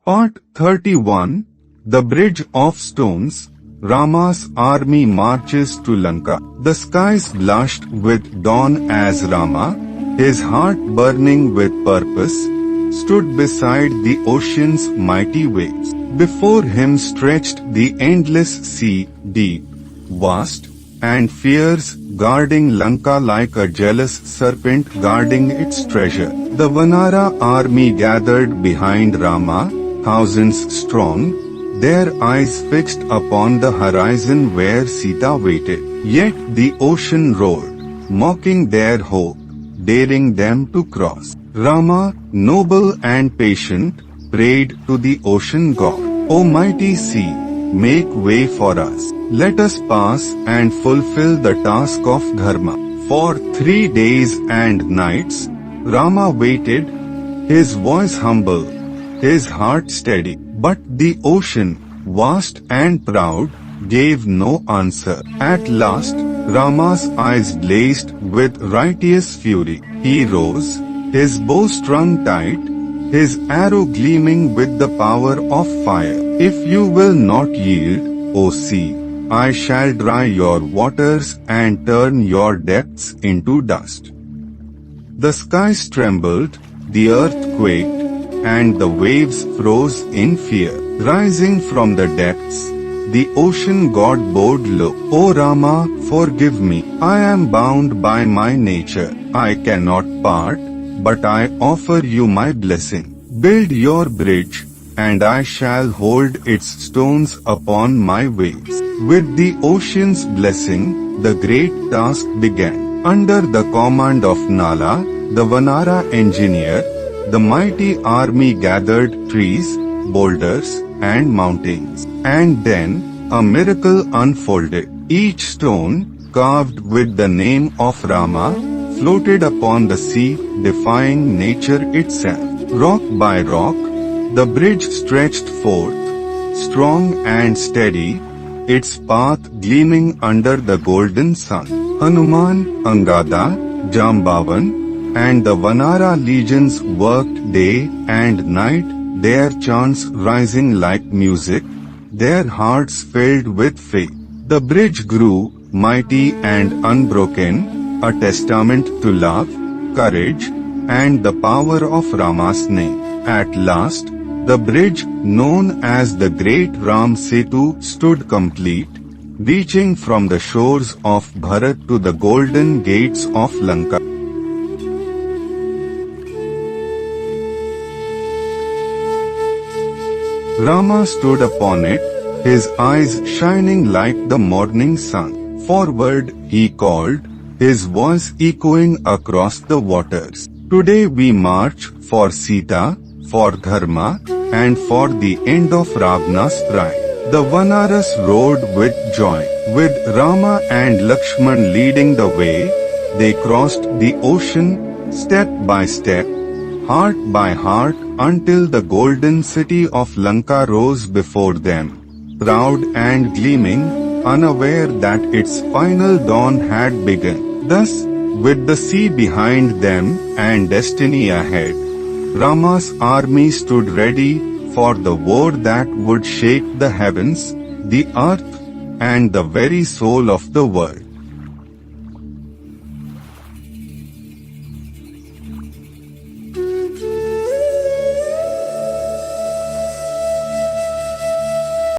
Part 31. The Bridge of Stones. Rama's army marches to Lanka. The skies blushed with dawn as Rama, his heart burning with purpose, stood beside the ocean's mighty waves. Before him stretched the endless sea, deep, vast, and fierce, guarding Lanka like a jealous serpent guarding its treasure. The Vanara army gathered behind Rama, thousands strong, their eyes fixed upon the horizon where Sita waited. Yet the ocean roared, mocking their hope, daring them to cross. Rama, noble and patient, prayed to the ocean god, "O mighty sea, make way for us. Let us pass and fulfill the task of dharma." For 3 days and nights, Rama waited, his voice humble, his heart steady. But the ocean, vast and proud, gave no answer. At last, Rama's eyes blazed with righteous fury. He rose, his bow strung tight, his arrow gleaming with the power of fire. "If you will not yield, O sea, I shall dry your waters and turn your depths into dust." The skies trembled, the earth quaked, and the waves froze in fear. Rising from the depths, the ocean god bowed low. "O Rama, forgive me. I am bound by my nature. I cannot part, but I offer you my blessing. Build your bridge, and I shall hold its stones upon my waves." With the ocean's blessing, the great task began. Under the command of Nala, the Vanara engineer, the mighty army gathered trees, boulders, and mountains. And then, a miracle unfolded. Each stone, carved with the name of Rama, floated upon the sea, defying nature itself. Rock by rock, the bridge stretched forth, strong and steady, its path gleaming under the golden sun. Hanuman, Angada, Jambavan, and the Vanara legions worked day and night, their chants rising like music, their hearts filled with faith. The bridge grew, mighty and unbroken, a testament to love, courage, and the power of Rama's name. At last, the bridge, known as the Great Ram Setu, stood complete, reaching from the shores of Bharat to the golden gates of Lanka. Rama stood upon it, his eyes shining like the morning sun. Forward, he called, his voice echoing across the waters. "Today we march for Sita, for Dharma, and for the end of Ravana's pride." The Vanaras roared with joy. With Rama and Lakshman leading the way, they crossed the ocean, step by step, heart by heart, until the golden city of Lanka rose before them, proud and gleaming, unaware that its final dawn had begun. Thus, with the sea behind them and destiny ahead, Rama's army stood ready for the war that would shake the heavens, the earth, and the very soul of the world.